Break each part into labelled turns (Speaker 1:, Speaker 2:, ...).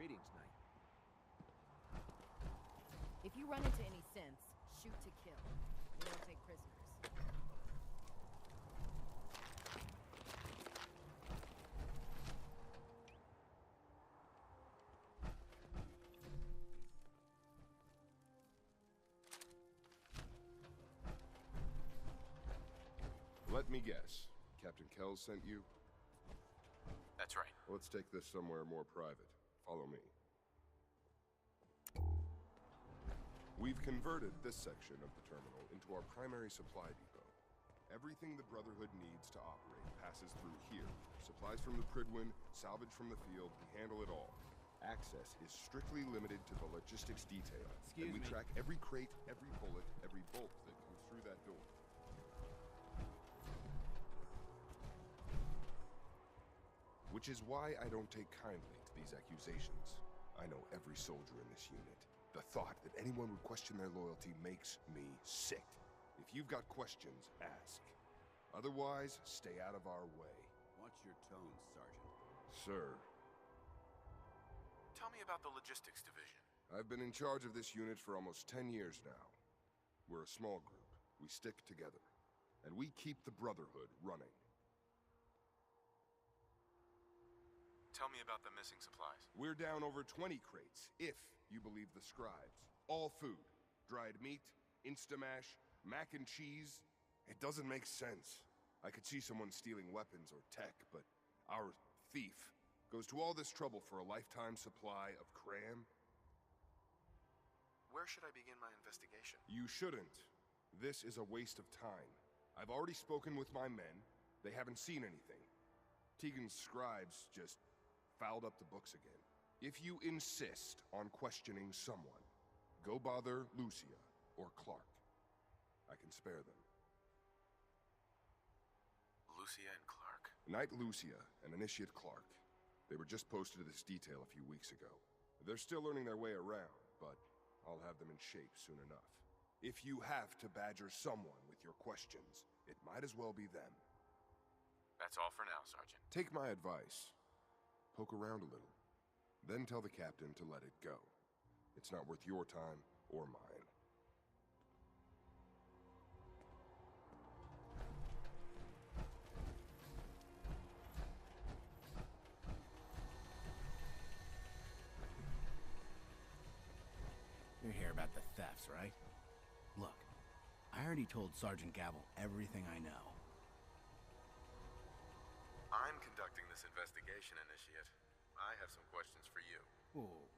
Speaker 1: Greetings, Knight.
Speaker 2: If you run into any sense, shoot to kill. We don't take prisoners.
Speaker 3: Let me guess. Captain Kells sent you?
Speaker 4: That's right.
Speaker 3: Let's take this somewhere more private. Follow me. We've converted this section of the terminal into our primary supply depot. Everything the Brotherhood needs to operate passes through here. Supplies from the Prydwen, salvage from the field, we handle it all. Access is strictly limited to the logistics detail.
Speaker 1: Excuse
Speaker 3: and we
Speaker 1: me.
Speaker 3: track every crate, every bullet, every bolt that comes through that door. Which is why I don't take kindly to these accusations. I know every soldier in this unit. The thought that anyone would question their loyalty makes me sick. If you've got questions, ask. Otherwise, stay out of our way.
Speaker 5: Watch your tone, Sergeant.
Speaker 3: Sir,
Speaker 4: Tell me about the logistics division.
Speaker 3: I've been in charge of this unit for almost 10 years now. We're a small group. We stick together. And we keep the Brotherhood running.
Speaker 4: Tell me about the missing supplies.
Speaker 3: We're down over 20 crates, if you believe the scribes. All food. Dried meat, Instamash, mac and cheese. It doesn't make sense. I could see someone stealing weapons or tech, but our thief goes to all this trouble for a lifetime supply of cram?
Speaker 4: Where should I begin my investigation?
Speaker 3: You shouldn't. This is a waste of time. I've already spoken with my men. They haven't seen anything. Tegan's scribes just fouled up the books again. If you insist on questioning someone, go bother Lucia or Clark. I can spare them.
Speaker 4: Lucia and Clark.
Speaker 3: Knight Lucia and Initiate Clark. They were just posted to this detail a few weeks ago. They're still learning their way around, but I'll have them in shape soon enough. If you have to badger someone with your questions, it might as well be them.
Speaker 4: That's all for now, Sergeant.
Speaker 3: Take my advice. Poke around a little. Then tell the captain to let it go. It's not worth your time or mine.
Speaker 6: You're here about the thefts, right? Look, I already told Sergeant Gavel everything I know.
Speaker 4: I'm conducting this investigation, Initiate. I have some questions for you.
Speaker 6: Whoa.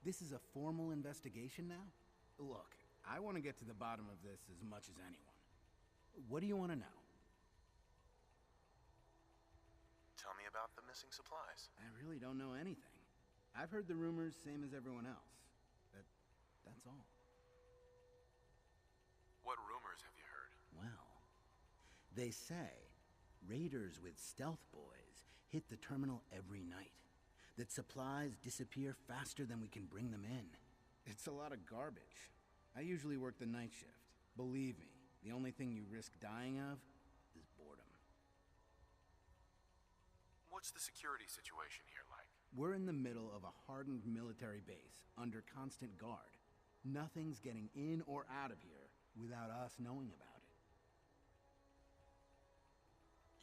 Speaker 6: This is a formal investigation now? Look, I want to get to the bottom of this as much as anyone. What do you want to know?
Speaker 4: Tell me about the missing supplies.
Speaker 6: I really don't know anything. I've heard the rumors, same as everyone else. That's all.
Speaker 4: What rumors have you heard?
Speaker 6: Well, they say raiders with stealth boys hit the terminal every night. That supplies disappear faster than we can bring them in. It's a lot of garbage. I usually work the night shift. Believe me, the only thing you risk dying of is boredom.
Speaker 4: What's the security situation here like?
Speaker 6: We're in the middle of a hardened military base, under constant guard. Nothing's getting in or out of here without us knowing about it.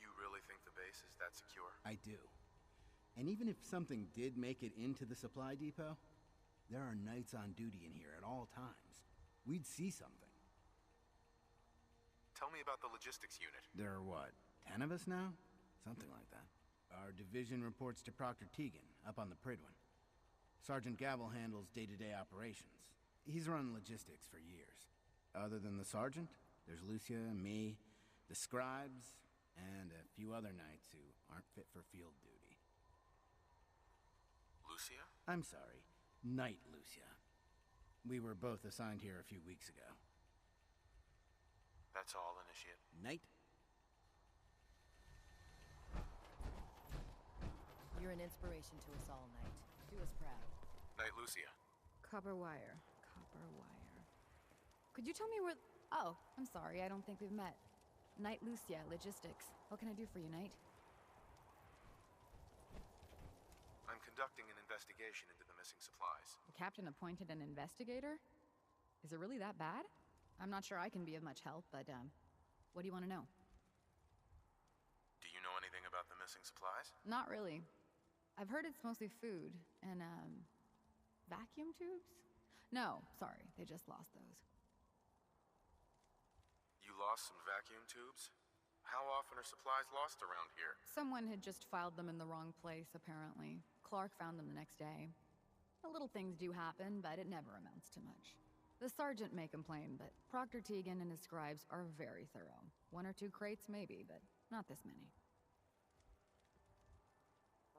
Speaker 4: You really think the base is that secure?
Speaker 6: I do. And even if something did make it into the supply depot, there are knights on duty in here at all times. We'd see something.
Speaker 4: Tell me about the logistics unit.
Speaker 6: There are what, 10 of us now? Something like that. Our division reports to Proctor Tegan, up on the Prydwen. Sergeant Gavel handles day-to-day operations. He's run logistics for years. Other than the sergeant, there's Lucia, me, the scribes, and a few other knights who aren't fit for field duty.
Speaker 4: Lucia?
Speaker 6: I'm sorry, Knight Lucia. We were both assigned here a few weeks ago.
Speaker 4: That's all, Initiate.
Speaker 6: Knight?
Speaker 2: You're an inspiration to us all, Knight. Do us proud.
Speaker 4: Knight Lucia.
Speaker 7: Copper wire. Copper wire. Could you tell me where... Oh, I'm sorry, I don't think we've met. Knight Lucia, Logistics. What can I do for you, Knight?
Speaker 4: I'm conducting an investigation into the missing supplies.
Speaker 7: The captain appointed an investigator? Is it really that bad? I'm not sure I can be of much help, but, what do you want to know?
Speaker 4: Do you know anything about the missing supplies?
Speaker 7: Not really. I've heard it's mostly food and, vacuum tubes? No, sorry, they just lost those.
Speaker 4: You lost some vacuum tubes? How often are supplies lost around here?
Speaker 7: Someone had just filed them in the wrong place, apparently. Clark found them the next day. The little things do happen, but it never amounts to much. The sergeant may complain, but Proctor Teagan and his scribes are very thorough. 1 or 2 crates, maybe, but not this many.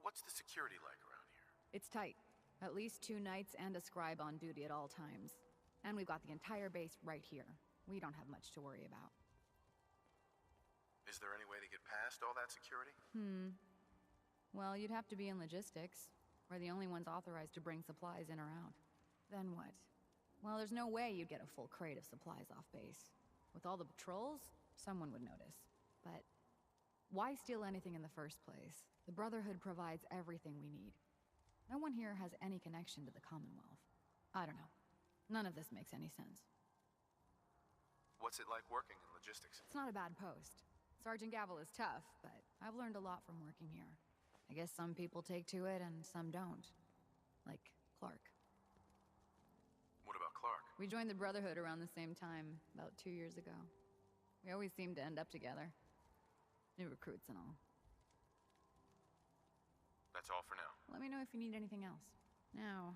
Speaker 4: What's the security like around here?
Speaker 7: It's tight. At least 2 knights and a scribe on duty at all times. And we've got the entire base right here. We don't have much to worry about.
Speaker 4: Is there any way to get past all that security?
Speaker 7: Well, you'd have to be in logistics. We're the only ones authorized to bring supplies in or out. Then what? Well, there's no way you'd get a full crate of supplies off base. With all the patrols, someone would notice. But why steal anything in the first place? The Brotherhood provides everything we need. No one here has any connection to the Commonwealth. I don't know. None of this makes any sense.
Speaker 4: What's it like working in logistics?
Speaker 7: It's not a bad post. Sergeant Gavel is tough, but I've learned a lot from working here. I guess some people take to it and some don't. Like Clark.
Speaker 4: What about Clark?
Speaker 7: We joined the Brotherhood around the same time, about 2 years ago. We always seemed to end up together. New recruits and all.
Speaker 4: That's all for now.
Speaker 7: Let me know if you need anything else. Now,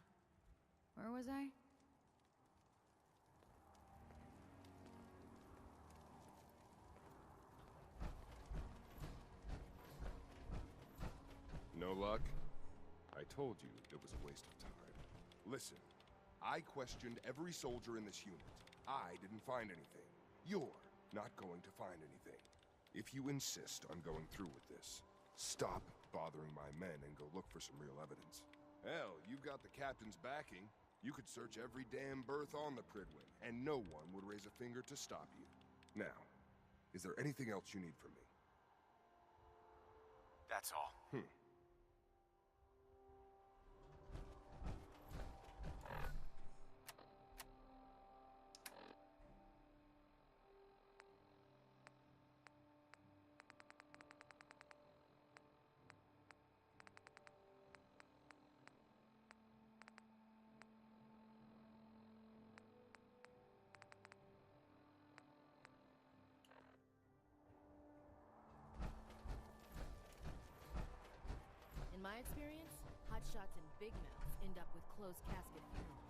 Speaker 7: where was I?
Speaker 3: No luck? I told you it was a waste of time. Listen, I questioned every soldier in this unit. I didn't find anything. You're not going to find anything. If you insist on going through with this, stop bothering my men and go look for some real evidence. Hell, you've got the captain's backing. You could search every damn berth on the Prydwen, and no one would raise a finger to stop you. Now, is there anything else you need from me?
Speaker 4: That's all.
Speaker 2: In my experience, hotshots and big mouths end up with closed casket funerals.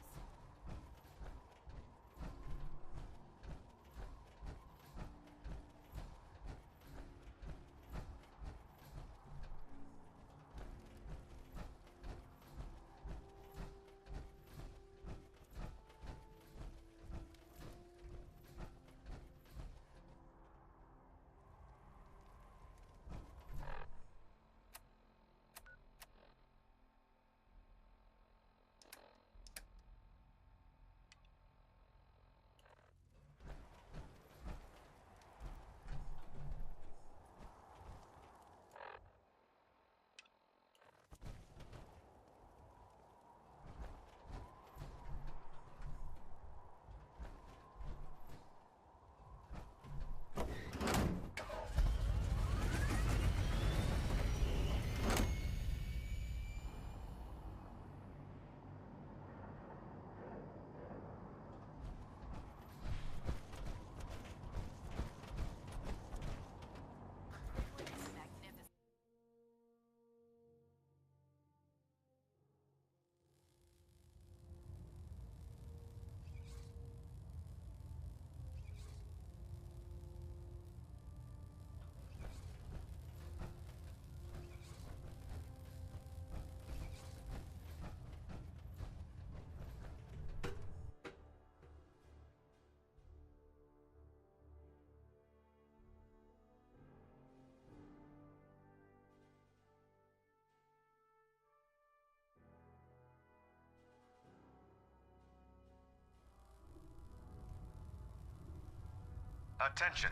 Speaker 1: Attention.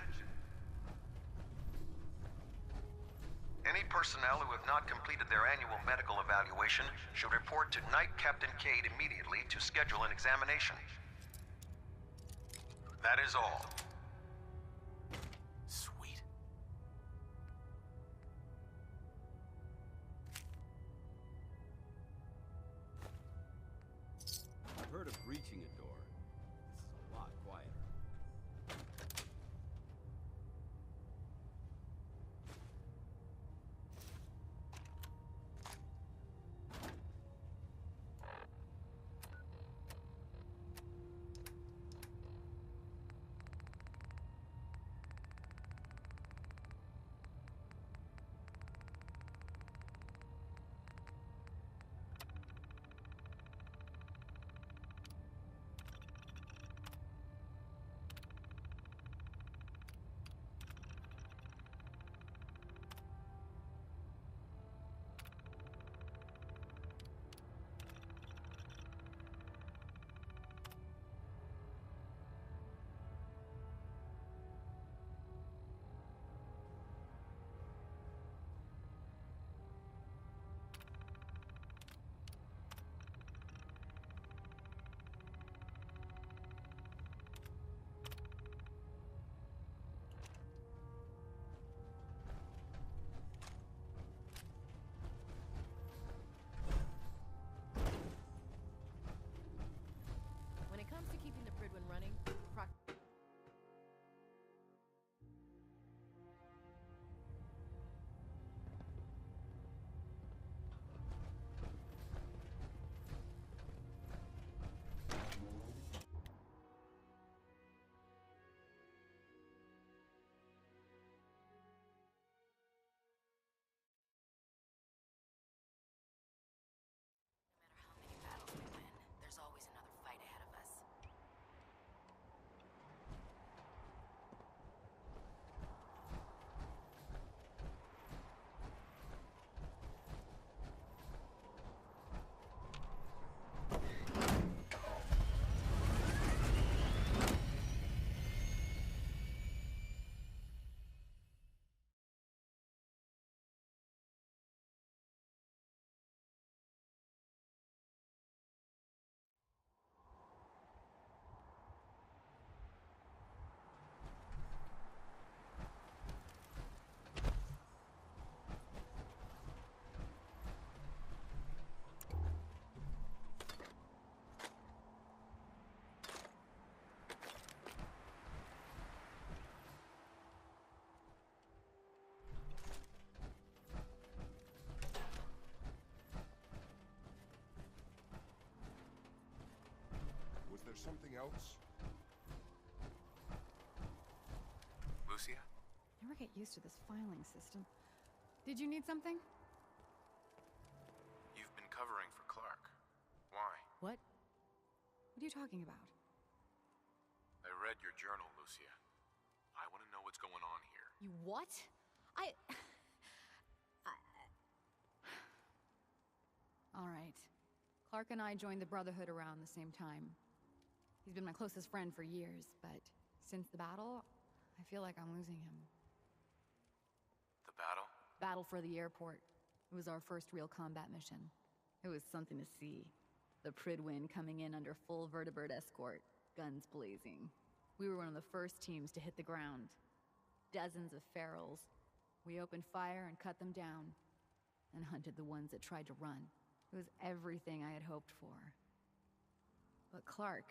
Speaker 1: Any personnel who have not completed their annual medical evaluation should report to Night Captain Cade immediately to schedule an examination. That is all.
Speaker 4: Sweet.
Speaker 5: I've heard of breaching a door. This is a lot quieter.
Speaker 2: When it comes to keeping the Pridwin running, there's always another fight ahead of us.
Speaker 3: Was there something else?
Speaker 4: Lucia?
Speaker 7: Never get used to this filing system. Did you need something?
Speaker 4: You've been covering for Clark. Why?
Speaker 2: What?
Speaker 7: What are you talking about?
Speaker 4: I read your journal, Lucia. I want to know what's going on here.
Speaker 2: You what?
Speaker 7: All right. Clark and I joined the Brotherhood around the same time. He's been my closest friend for years, but since the battle, I feel like I'm losing him.
Speaker 4: The battle?
Speaker 7: Battle for the airport. It was our first real combat mission. It was something to see. The Pridwin coming in under full vertibird escort, guns blazing. We were one of the first teams to hit the ground. Dozens of ferals. We opened fire and cut them down, and hunted the ones that tried to run. It was everything I had hoped for. But Clark,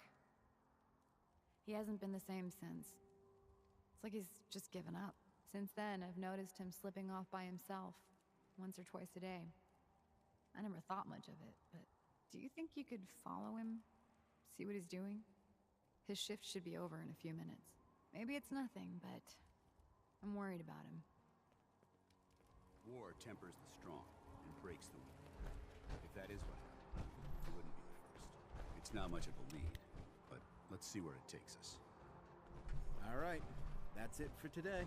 Speaker 7: he hasn't been the same since. It's like he's just given up. Since then, I've noticed him slipping off by himself, once or twice a day. I never thought much of it, but do you think you could follow him? See what he's doing? His shift should be over in a few minutes. Maybe it's nothing, but I'm worried about him.
Speaker 5: War tempers the strong and breaks the weak. If that is what happened, it wouldn't be the first. It's not much of a lead, but let's see where it takes us.
Speaker 6: All right, that's it for today.